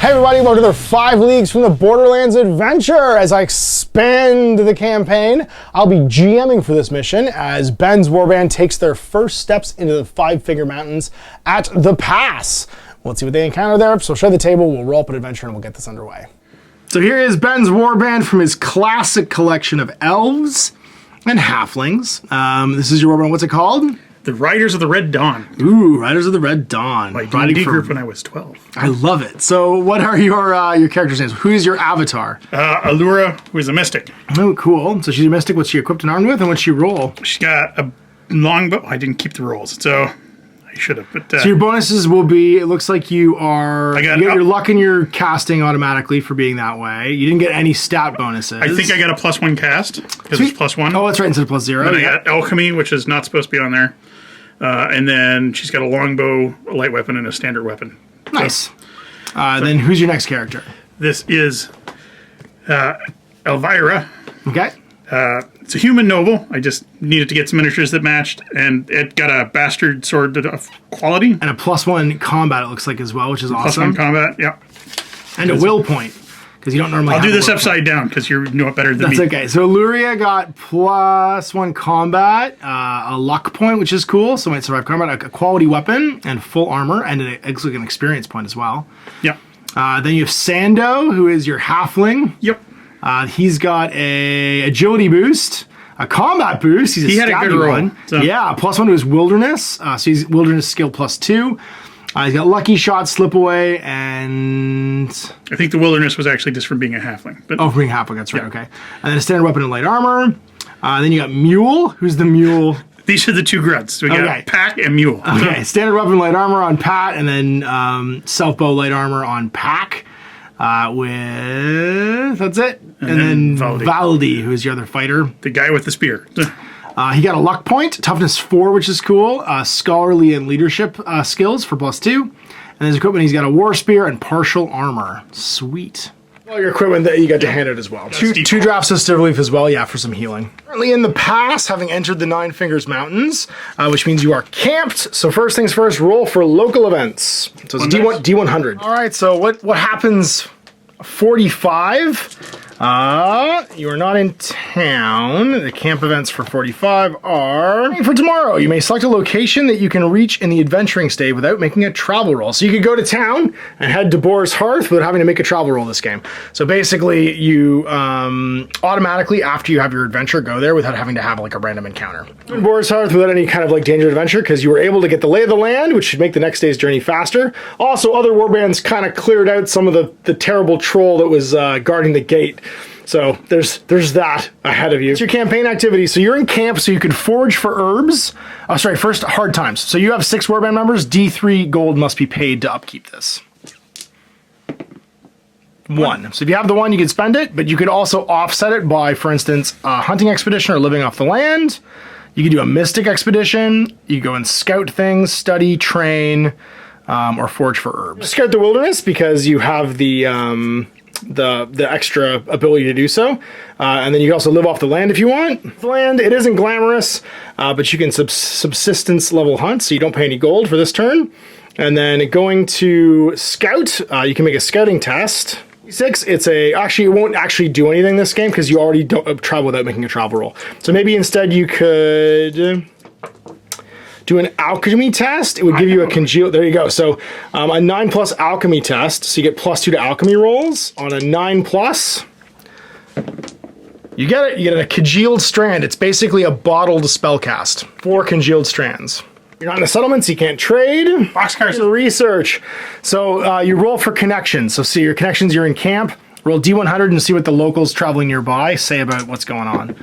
Hey everybody, welcome to another 5 Leagues from the Borderlands adventure. As I expand the campaign, I'll be GMing for this mission as Ben's Warband takes their first steps into the Five-Finger Mountains at the Pass. Let's see what they encounter there. So share the table, we'll roll up an adventure, and we'll get this underway. So here is Ben's Warband from his classic collection of elves and halflings. This is your Warband. What's it called? The Riders of the Red Dawn. Ooh, Riders of the Red Dawn. My D&D group when I was 12. I love it. So what are your characters' names? Who's your avatar? Allura, who is a mystic. Oh, cool. So she's a mystic. What's she equipped and armed with, and what's she roll? She's got a longbow. I didn't keep the rolls, so I should have. But so your bonuses will be, it looks like you are, you get your luck and your casting automatically for being that way. You didn't get any stat bonuses. I think I got a +1 cast, because it's +1. Oh, that's right, instead of +0. And I got alchemy, which is not supposed to be on there. And then she's got a longbow, a light weapon, and a standard weapon. Nice. Then who's your next character? This is Elvira. Okay. It's a human noble. I just needed to get some miniatures that matched, and it got a bastard sword of quality. And a +1 combat, it looks like, as well, which is awesome. +1 combat, yeah. And a will point, because you don't normally I'll do this upside down, because you know it better than me. That's okay. So Luria got +1 combat, a luck point, which is cool, so might survive combat, a quality weapon, and full armor, and an experience point as well. Yeah. Then you have Sando, who is your halfling. Yep. He's got a agility boost, a combat boost. He had a good roll. So. Yeah, +1 to his wilderness. So he's wilderness skill +2. He's got lucky shot, slip away, and I think the wilderness was actually just from being a halfling. But from being a halfling, that's right. Yeah. Okay. And then a standard weapon and light armor. Then you got Mule. Who's the Mule? These are the two grunts. We got Pack and Mule. Okay. Standard weapon, light armor on Pat, and then self bow, light armor on Pack. That's it. And then Valdi, who's your other fighter. The guy with the spear. He got a luck point, toughness 4, which is cool. Scholarly and leadership skills for +2. And his equipment, he's got a war spear and partial armor. Sweet. All your equipment that you got to hand out as well. Two drafts of Stiver Leaf as well, yeah, for some healing. Currently in the pass, having entered the Nine Fingers Mountains, which means you are camped. So first things first, roll for local events. So it's D100. All right, so what happens 45? You are not in town. The camp events for 45 are for tomorrow. You may select a location that you can reach in the adventuring stage without making a travel roll. So you could go to town and head to Boar's Hearth without having to make a travel roll this game. So basically you automatically, after you have your adventure, go there without having to have like a random encounter. In Boar's Hearth without any kind of like danger adventure, because you were able to get the lay of the land, which should make the next day's journey faster. Also, other warbands kind of cleared out some of the terrible troll that was guarding the gate. So there's that ahead of you. It's your campaign activity. So you're in camp, so you can forage for herbs. Oh, sorry, first hard times. So you have 6 warband members. D3 gold must be paid to upkeep this. 1. So if you have the 1, you can spend it, but you could also offset it by, for instance, a hunting expedition or living off the land. You could do a mystic expedition. You go and scout things, study, train, or forage for herbs. Scout the wilderness because you have the extra ability to do so. And then you can also live off the land if you want. The land, it isn't glamorous, but you can subsistence level hunt, so you don't pay any gold for this turn. And then going to scout, you can make a scouting test. 6, actually, it won't actually do anything this game because you already don't travel without making a travel roll. So maybe instead you could do an alchemy test. It would give you a congeal. There you go. So a 9+ alchemy test. So you get +2 to alchemy rolls. On a 9+, you get it. You get a congealed strand. It's basically a bottled spellcast. 4 congealed strands. You're not in the settlements. You can't trade. Boxcars. Research. So you roll for connections. So see your connections. You're in camp. Roll D100 and see what the locals traveling nearby say about what's going on.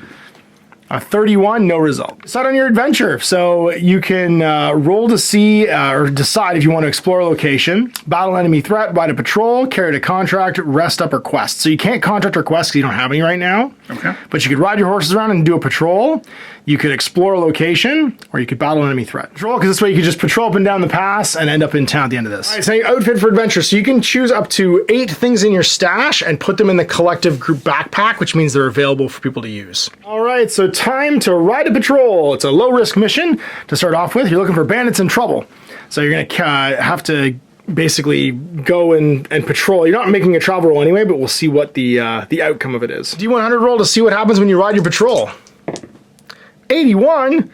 31, no result. Decide on your adventure. So you can roll to see or decide if you want to explore a location, battle an enemy threat, ride a patrol, carry a contract, rest up, or quest. So you can't contract or quest because you don't have any right now. Okay. But you could ride your horses around and do a patrol. You could explore a location, or you could battle an enemy threat. Patrol, because this way you could just patrol up and down the pass and end up in town at the end of this. All right, so your outfit for adventure. So you can choose up to 8 things in your stash and put them in the collective group backpack, which means they're available for people to use. All right, so time to ride a patrol. It's a low-risk mission to start off with. You're looking for bandits in trouble. So you're going to have to basically go and patrol. You're not making a travel roll anyway, but we'll see what the outcome of it is. D100 roll to see what happens when you ride your patrol. 81.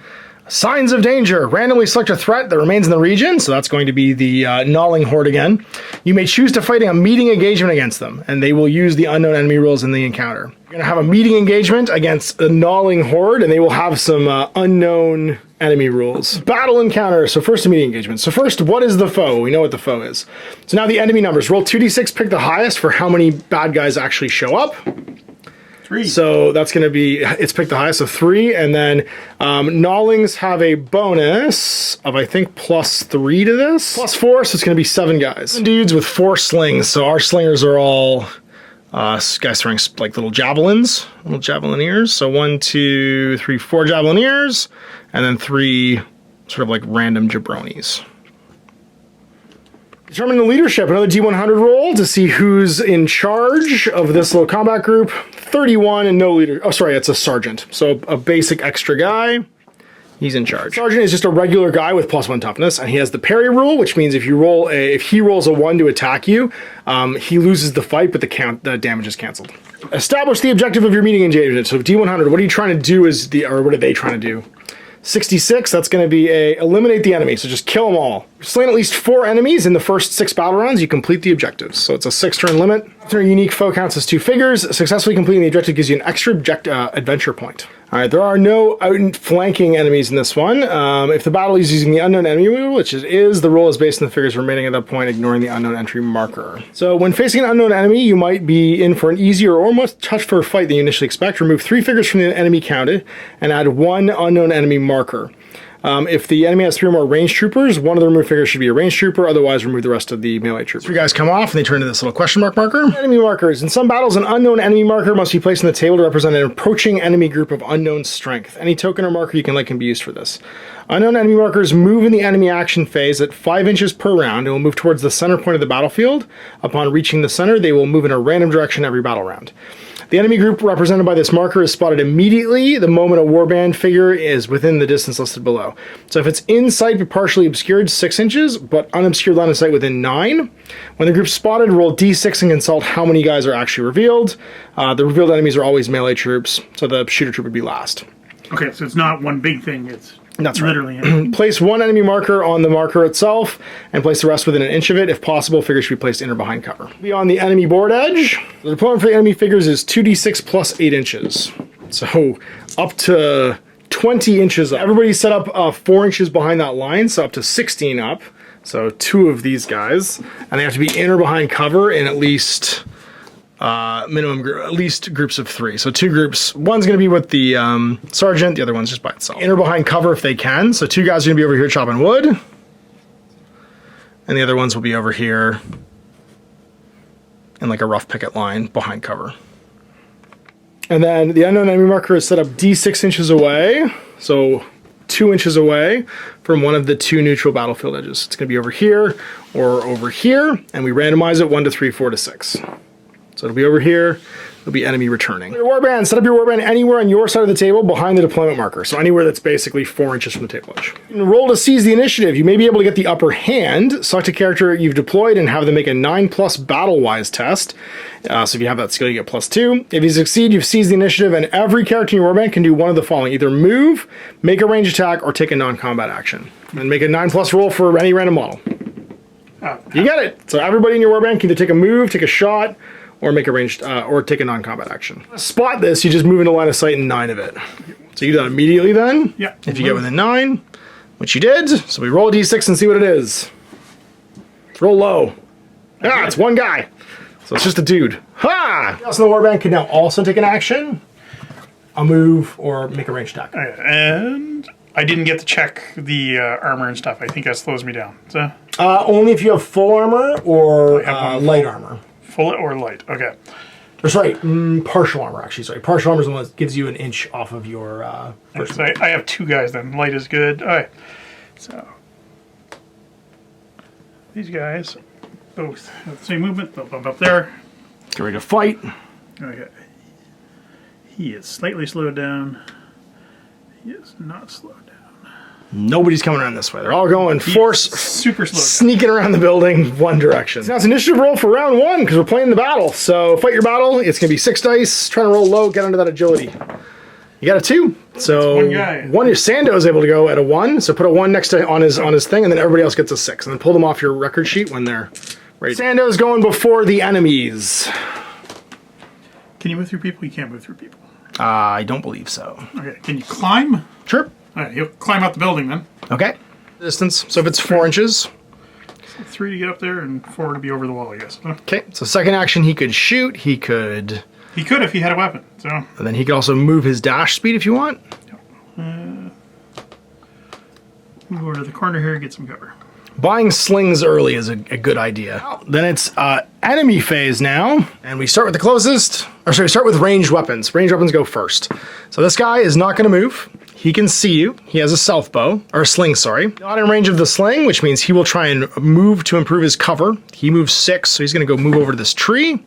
Signs of danger. Randomly select a threat that remains in the region, so that's going to be the gnawing horde again. You may choose to fight a meeting engagement against them, and they will use the unknown enemy rules in the encounter. You're going to have a meeting engagement against the gnawing horde, and they will have some unknown enemy rules. Battle encounter. So first, a meeting engagement. So first, what is the foe? We know what the foe is. So now the enemy numbers. Roll 2d6, pick the highest for how many bad guys actually show up. 3. So that's going to be, it's picked the highest of 3, and then Gnawlings have a bonus of, I think, +3 to this. +4, so it's going to be 7 guys. Dudes with 4 slings, so our slingers are all guys throwing like little javelins, little javelineers. So 1, 2, 3, 4 javelineers, and then 3 sort of like random jabronis. Determine the leadership, another D100 roll to see who's in charge of this little combat group. 31 and no leader. Oh, sorry, it's a sergeant. So a basic extra guy. He's in charge. Sergeant is just a regular guy with +1 toughness, and he has the parry rule, which means if he rolls a 1 to attack you, he loses the fight, but the damage is canceled. Establish the objective of your meeting engagement. So D100, what are you trying to do or what are they trying to do? 66, that's going to be eliminate the enemy, so just kill them all. Slain at least 4 enemies in the first 6 battle rounds, you complete the objectives. So it's a 6-turn limit. After a unique foe counts as 2 figures, successfully completing the objective gives you an extra adventure point. Alright, there are no outflanking enemies in this one. If the battle is using the unknown enemy rule, which it is, the roll is based on the figures remaining at that point, ignoring the unknown entry marker. So when facing an unknown enemy, you might be in for an easier or almost tougher fight than you initially expect. Remove 3 figures from the enemy counted, and add 1 unknown enemy marker. If the enemy has 3 or more ranged troopers, one of the removed figures should be a ranged trooper, otherwise remove the rest of the melee troopers. 3 guys come off and they turn into this little question mark marker. Enemy markers. In some battles, an unknown enemy marker must be placed on the table to represent an approaching enemy group of unknown strength. Any token or marker you can can be used for this. Unknown enemy markers move in the enemy action phase at 5 inches per round and will move towards the center point of the battlefield. Upon reaching the center, they will move in a random direction every battle round. The enemy group represented by this marker is spotted immediately the moment a warband figure is within the distance listed below. So if it's in sight but partially obscured, 6 inches, but unobscured line of sight within 9. When the group's spotted, roll d6 and consult how many guys are actually revealed. The revealed enemies are always melee troops, so the shooter troop would be last. Okay, so it's not one big thing, it's That's literally right. Place 1 enemy marker on the marker itself and place the rest within an inch of it. If possible, figures should be placed in or behind cover. Beyond the enemy board edge, the deployment for the enemy figures is 2d6 plus 8 inches. So up to 20 inches up. Everybody's set up 4 inches behind that line, so up to 16 up. So 2 of these guys. And they have to be in or behind cover in at least at least groups of 3. So 2 groups. One's going to be with the sergeant, the other one's just by itself. In or behind cover if they can. So 2 guys are going to be over here chopping wood. And the other ones will be over here in like a rough picket line behind cover. And then the unknown enemy marker is set up d6 inches away. So 2 inches away from one of the 2 neutral battlefield edges. It's going to be over here or over here. And we randomize it 1 to 3, 4 to 6. So it'll be over here, it'll be enemy returning. Your warband, set up your warband anywhere on your side of the table behind the deployment marker. So anywhere that's basically 4 inches from the table edge. Roll to seize the initiative. You may be able to get the upper hand. Select a character you've deployed and have them make a 9+ battle-wise test. So if you have that skill, you get +2. If you succeed, you've seized the initiative, and every character in your warband can do one of the following. Either move, make a range attack, or take a non-combat action. And make a 9+ roll for any random model. You got it! So everybody in your warband can either take a move, take a shot, or make a ranged, or take a non-combat action. Spot this, you just move into line of sight in 9 of it. So you do that immediately then. Yeah. If you get within 9, which you did. So we roll a d6 and see what it is. Roll low. Ah, it's 1 guy. So it's just a dude. Ha! Also, the warband can now also take an action, a move, or make a ranged attack. And I didn't get to check the armor and stuff. I think that slows me down. So only if you have full armor or light armor. Full or light? Okay. Or sorry, partial armor actually. Sorry, partial armor is the one that gives you an inch off of your. So I have 2 guys then. Light is good. All right. So these guys both have the same movement. They'll bump up there. Get ready to fight. Okay. He is slightly slowed down. He is not slowed down. Nobody's coming around this way. They're all going force, super slow. sneaking around the building one direction. So now it's initiative roll for round 1 because we're playing the battle. So fight your battle. It's going to be 6 dice. Trying to roll low, get under that agility. You got a 2. So one guy. Sando is able to go at a 1. So put a 1 next to on his thing, and then everybody else gets a 6. And then pull them off your record sheet when they're ready. Sando's going before the enemies. Can you move through people? You can't move through people. I don't believe so. Okay. Can you climb? Sure. All right, he'll climb out the building then. Okay. Distance. So if it's 4 inches. So 3 to get up there and 4 to be over the wall, I guess. Okay. So second action, he could shoot. He could if he had a weapon. So. And then he could also move his dash speed if you want. Move over to the corner here, get some cover. Buying slings early is a good idea. Then it's enemy phase now, and we start with the closest. Or sorry, we start with ranged weapons. Ranged weapons go first. So this guy is not going to move. He can see you. He has a self bow, or a sling, sorry. Not in range of the sling, which means he will try and move to improve his cover. He moves 6, so he's going to go move over to this tree.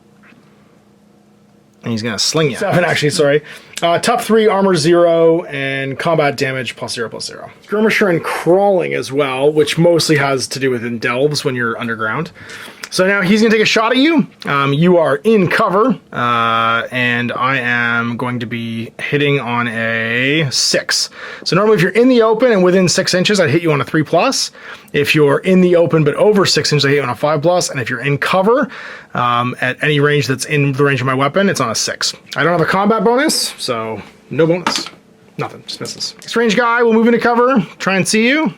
And he's going to sling you. 7, actually, sorry. Tough 3, armor 0, and combat damage +0/+0. Skirmisher and crawling as well, which mostly has to do with in delves when you're underground. So now he's going to take a shot at you. You are in cover, and I am going to be hitting on a 6. So normally if you're in the open and within 6 inches, I'd hit you on a 3+. If you're in the open but over 6 inches, I hit you on a 5+. And if you're in cover at any range that's in the range of my weapon, it's on a 6. I don't have a combat bonus, so no bonus. Nothing, just misses. Next range guy will move into cover, try and see you.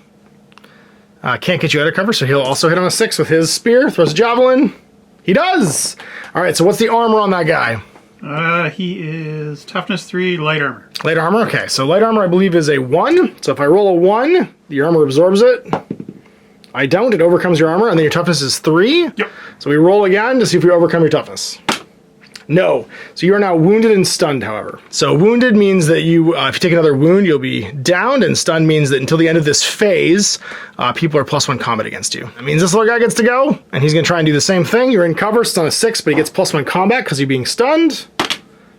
Can't get you out of cover, so he'll also hit on a 6 with his spear. Throws a javelin. He does! Alright, so what's the armor on that guy? He is toughness 3, light armor. Light armor, okay. So light armor, I believe, is a 1. So if I roll a 1, your armor absorbs it. I don't, it overcomes your armor, and then your toughness is 3. Yep. So we roll again to see if we overcome your toughness. No. So you are now wounded and stunned, however. So wounded means that you, if you take another wound, you'll be downed, and stunned means that until the end of this phase, people are +1 combat against you. That means this little guy gets to go, and he's going to try and do the same thing. You're in cover, stun a 6, but he gets +1 combat because you're being stunned,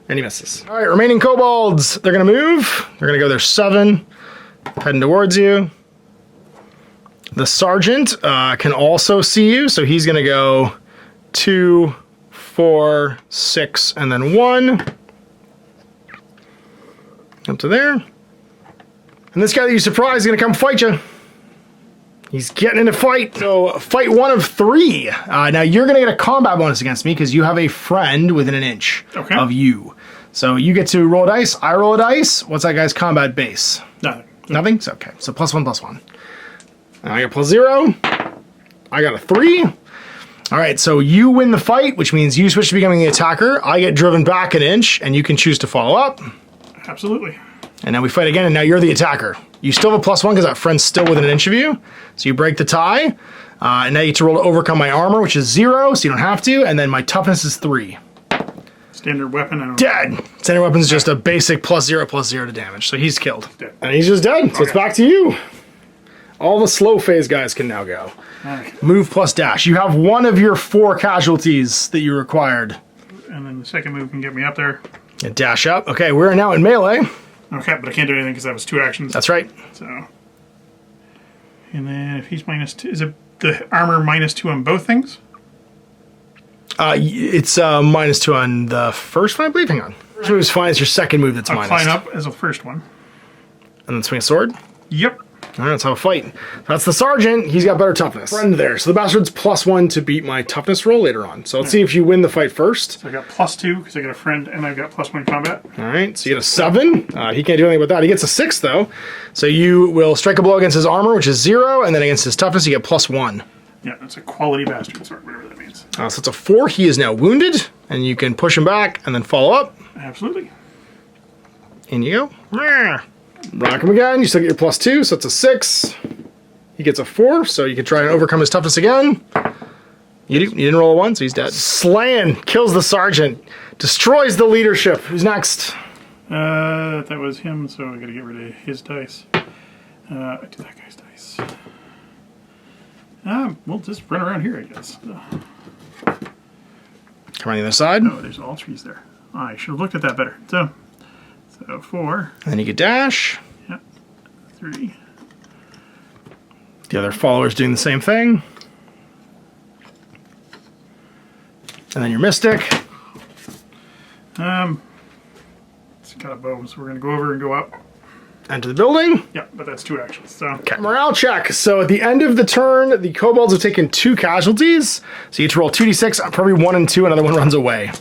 and he misses. All right, remaining kobolds. They're going to move. They're going to go there 7, heading towards you. The sergeant can also see you, so he's going to go 2, 4, 6, and then 1. Up to there. And this guy that you surprised is going to come fight you. He's getting in a fight. So fight 1 of 3. Now you're going to get a combat bonus against me because you have a friend within an inch of you. So you get to roll a dice. I roll a dice. What's that guy's combat base? Nothing. Nothing? So, okay. So +1/+1. I got +0. I got a 3. All right, so you win the fight, which means you switch to becoming the attacker. I get driven back an inch, and you can choose to follow up. Absolutely. And now we fight again, and now you're the attacker. You still have a +1 because that friend's still within an inch of you. So you break the tie. And now you get to roll to overcome my armor, which is 0, so you don't have to. And then my toughness is 3. Standard weapon. I don't Dead. Standard weapon is just a basic +0/+0 to damage. So he's killed. Dead. And he's just dead. So it's back to you. All the slow phase guys can now go. Okay. Move plus dash. You have 1 of your 4 casualties that you required. And then the second move can get me up there. And dash up. Okay, we're now in melee. Okay, but I can't do anything because that was 2 actions. That's right. So. And then if he's -2, is it the armor -2 on both things? It's -2 on the first one, I believe. Hang on. First move is fine. It's your second move that's I'll minus. climb up as a first one. And then swing a sword. Yep. All right, let's have a fight. That's the sergeant. He's got better toughness. Friend there. So the bastard's +1 to beat my toughness roll later on. So let's see if you win the fight first. So I got +2 because I got a friend and I've got +1 combat. All right, so you get a 7. He can't do anything with that. He gets a 6, though. So you will strike a blow against his armor, which is 0, and then against his toughness, you get +1. Yeah, that's a quality bastard sword, whatever that means. So it's a 4. He is now wounded, and you can push him back and then follow up. Absolutely. In you go. Rock him again. You still get your +2, so it's a 6. He gets a 4, so you can try and overcome his toughness again. You didn't roll a 1, so he's dead. Slaying kills the sergeant. Destroys the leadership. Who's next? That was him, so I gotta get rid of his dice. I do that guy's dice. We'll just run around here, I guess. Come on the other side. Oh, there's all trees there. I should have looked at that better. So 4. And then you get dash. Yeah. 3. The other follower's doing the same thing. And then your Mystic. It's got a bow, so we're going to go over and go up. Enter the building. Yeah, but that's 2 actions. So. Okay. Morale check. So at the end of the turn, the kobolds have taken 2 casualties. So you get to roll 2d6, probably 1 and 2, another one runs away.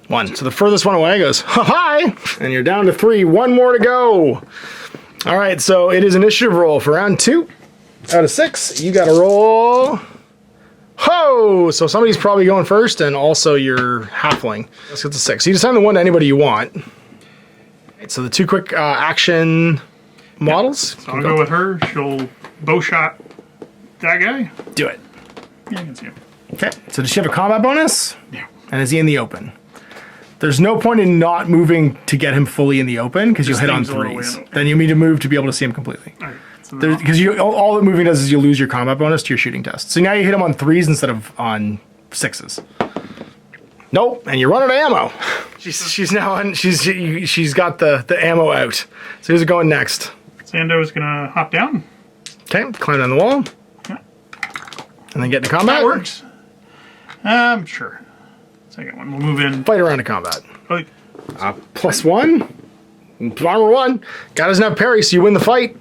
1. So the furthest one away goes, hi! And you're down to 3. 1 more to go. All right, so it is initiative roll for round 2. Out of 6, you got to roll. Ho! So somebody's probably going first, and also your halfling. Let's get to 6. So you assign the 1 to anybody you want. Right, so the 2 quick action models. So I'll go with her. She'll bow shot that guy. Do it. Yeah, I can see him. Okay. So does she have a combat bonus? Yeah. And is he in the open? There's no point in not moving to get him fully in the open because you'll hit on 3s. Then you need to move to be able to see him completely. All right. So Because all that moving does is you lose your combat bonus to your shooting test. So now you hit him on 3s instead of on 6s. Nope, and you're running ammo. She's now on. She's got the ammo out. So who's going next? Sando's gonna hop down. Okay, climb down the wall. Yeah. And then get into combat. That works. Sure. Second one, we'll move in. Fight around to combat. Oh, +1. Armor 1. Guy doesn't have parry, so you win the fight.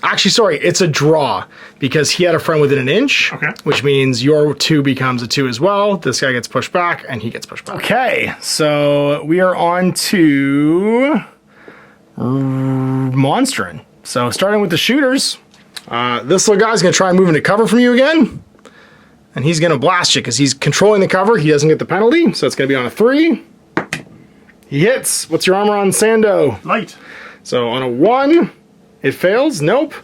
Actually, sorry, it's a draw because he had a friend within an inch, Okay. which means your 2 becomes a 2 as well. This guy gets pushed back, and he gets pushed back. Okay, so we are on to monstering. So starting with the shooters, this little guy's going to try and move into cover from you again, and he's going to blast you because he's controlling the cover. He doesn't get the penalty, so it's going to be on a 3. He hits. What's your armor on Sando? light. So on a 1... it fails, nope.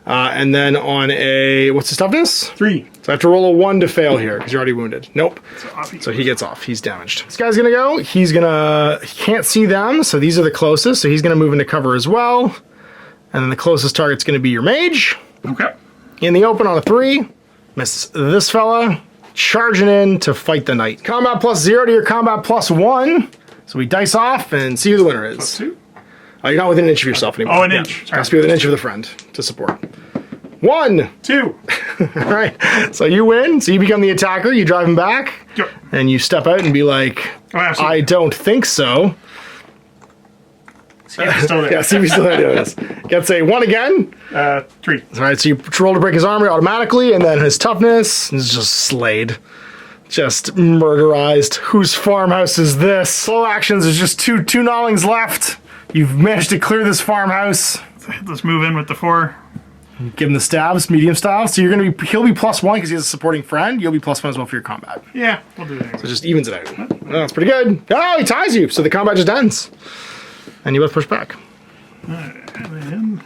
And then on a, what's the toughness? 3. So I have to roll a 1 to fail here because you're already wounded. Nope. So So he gets off, he's damaged. This guy's gonna go, he can't see them, so these are the closest, so he's gonna move into cover as well. And then the closest target's gonna be your mage. Okay. In the open on a 3, misses this fella, charging in to fight the knight. Combat +0 to your combat +1. So we dice off and see who the winner is. +2. Oh, you're not within an inch of yourself anymore. Oh, an inch. Sorry. Has to be within an inch of the friend to support. 1. 2. All right. So you win. So you become the attacker. You drive him back. Yep. And you step out and be like, Oh, absolutely. I don't think so. See if he's still there. Yeah, see if he's still there doing this. Gets a 1 again. 3. All right. So you roll to break his armor automatically. And then his toughness is just slayed. Just murderized. Whose farmhouse is this? Slow actions. There's just two gnawlings left. You've managed to clear this farmhouse. Let's move in with the 4. Give him the stabs, medium style. So he'll be +1 because he has a supporting friend. You'll be +1 as well for your combat. Yeah, we'll do that. So it just evens it out. Oh, that's pretty good. Oh, he ties you. So the combat just ends. And you both push back. And then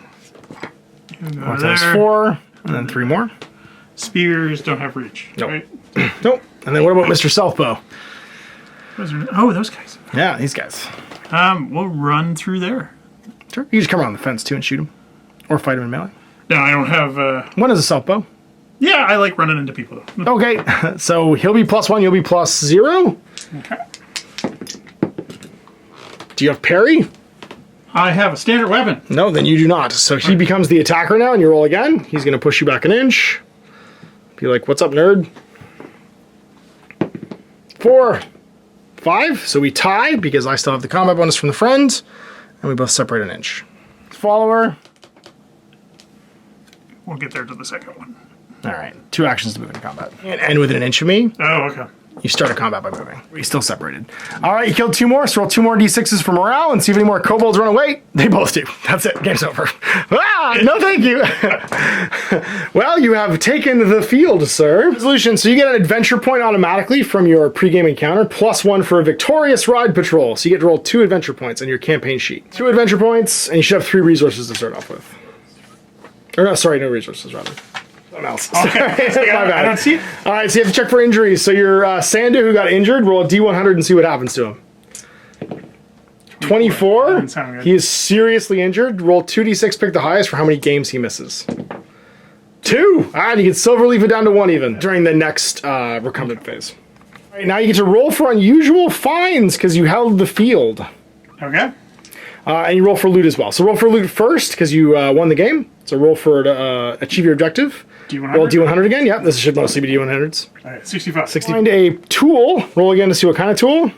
you go 1 there. times 4, and then 3 more. Spears don't have reach. Nope. Right? Nope. And then what about Mr. Selfbow? Oh, those guys. Yeah, these guys. We'll run through there. Sure. You just come around the fence too and shoot him. Or fight him in melee. No, I don't have. One is a Selfbow. Yeah, I like running into people though. Okay. So he'll be +1, you'll be +0. Okay. Do you have parry? I have a standard weapon. No, then you do not. So he becomes the attacker now, and you roll again. He's going to push you back an inch. Be like, what's up, nerd? 4, 5. So we tie because I still have the combat bonus from the friend, and we both separate an inch. Follower. We'll get there to the second one. All right. 2 actions to move into combat. And end within an inch of me. Oh, okay. You start a combat by moving. We're still separated. All right, you killed 2 more, so roll 2 more d6s for morale and see if any more kobolds run away. They both do. That's it. Game's over. No thank you. Well, you have taken the field, sir. Resolution. So you get an adventure point automatically from your pregame encounter, +1 for a victorious ride patrol. So you get to roll 2 adventure points on your campaign sheet. 2 adventure points, and you should have 3 resources to start off with. Or no, sorry, no resources, rather. Something else. Okay. My bad. I don't see it. All right, so you have to check for injuries. So your Sandu who got injured, roll a D100 and see what happens to him. 24. Doesn't sound good. He is seriously injured. Roll 2d6, pick the highest for how many games he misses. 2. And you can silver leaf it down to 1 even during the next recumbent phase. All right, now you get to roll for unusual finds because you held the field. Okay. And you roll for loot as well. So roll for loot first because you won the game. So roll for to achieve your objective. D100? Roll D100 again. Yep, this should mostly be D100s. All right, 65. Find a tool. Roll again to see what kind of tool.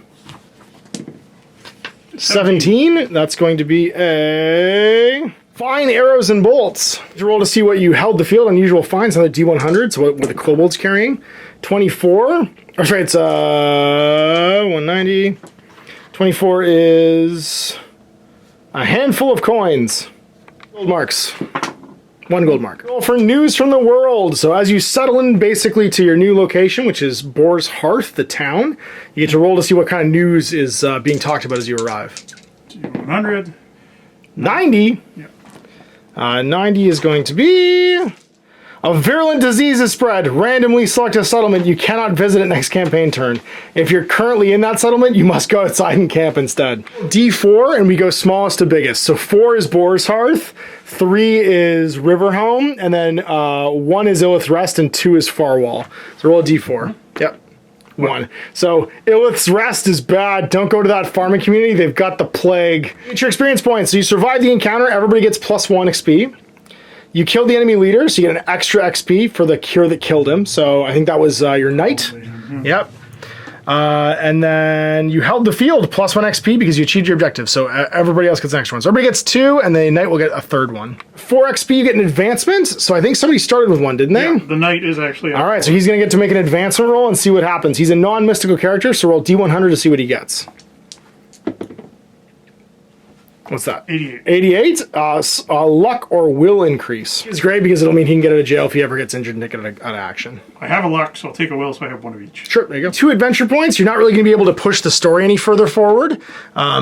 17. That's going to be a fine arrows and bolts. You roll to see what you held the field. Unusual finds, another D100. So what the kobold's carrying. 24. Or sorry, it's 190. 24 is a handful of coins. Gold marks. 1 gold mark. Roll for news from the world. So as you settle in basically to your new location, which is Boar's Hearth, the town, you get to roll to see what kind of news is being talked about as you arrive. 100. 90. Yep. 90 is going to be a virulent disease is spread. Randomly select a settlement you cannot visit at next campaign turn. If you're currently in that settlement, you must go outside and camp instead. D4, and we go smallest to biggest. So 4 is Boar's Hearth, 3 is Riverhome, and then 1 is Illith's Rest, and 2 is Farwall. So roll a D4. Yep. 1. So Illith's Rest is bad. Don't go to that farming community. They've got the plague. Get your experience points. So you survive the encounter. Everybody gets +1 XP. You killed the enemy leader, so you get an extra XP for the cure that killed him. So I think that was your knight. Yep. And then you held the field, +1 XP because you achieved your objective. So everybody else gets an extra one. So everybody gets 2, and the knight will get a 3rd one. 4 XP, you get an advancement. So I think somebody started with 1, didn't they? Yeah, the knight is actually... All right, so he's going to get to make an advancement roll and see what happens. He's a non-mystical character, so roll D100 to see what he gets. What's that? 88. 88? Luck or will increase. It's great because it'll mean he can get out of jail if he ever gets injured and get out of action. I have a luck, so I'll take a will, so I have 1 of each. Sure, there you go. 2 adventure points. You're not really going to be able to push the story any further forward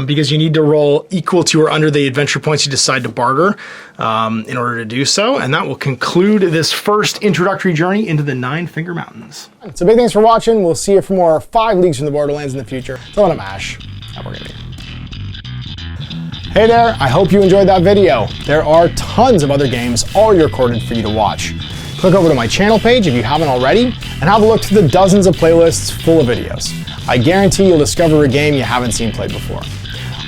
because you need to roll equal to or under the adventure points you decide to barter in order to do so. And that will conclude this first introductory journey into the Nine Finger Mountains. So big thanks for watching. We'll see you for more 5 Leagues from the Borderlands in the future. So I'm Ash. Have a great day. Hey there, I hope you enjoyed that video. There are tons of other games already recorded for you to watch. Click over to my channel page if you haven't already, and have a look through the dozens of playlists full of videos. I guarantee you'll discover a game you haven't seen played before.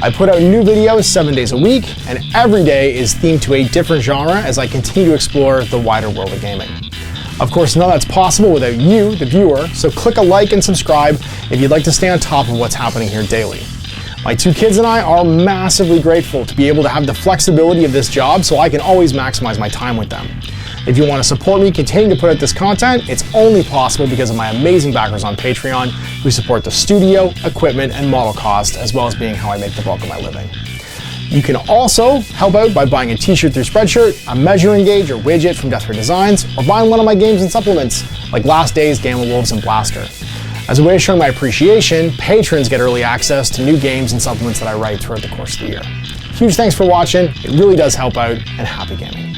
I put out new videos 7 days a week, and every day is themed to a different genre as I continue to explore the wider world of gaming. Of course, none of that's possible without you, the viewer, so click a like and subscribe if you'd like to stay on top of what's happening here daily. My 2 kids and I are massively grateful to be able to have the flexibility of this job so I can always maximize my time with them. If you want to support me continuing to put out this content, it's only possible because of my amazing backers on Patreon who support the studio, equipment, and model cost, as well as being how I make the bulk of my living. You can also help out by buying a t-shirt through Spreadshirt, a measuring gauge or widget from Death Ray Designs, or buying one of my games and supplements like Last Days, Gamma Wolves, and Blaster. As a way of showing my appreciation, patrons get early access to new games and supplements that I write throughout the course of the year. Huge thanks for watching, it really does help out, and happy gaming.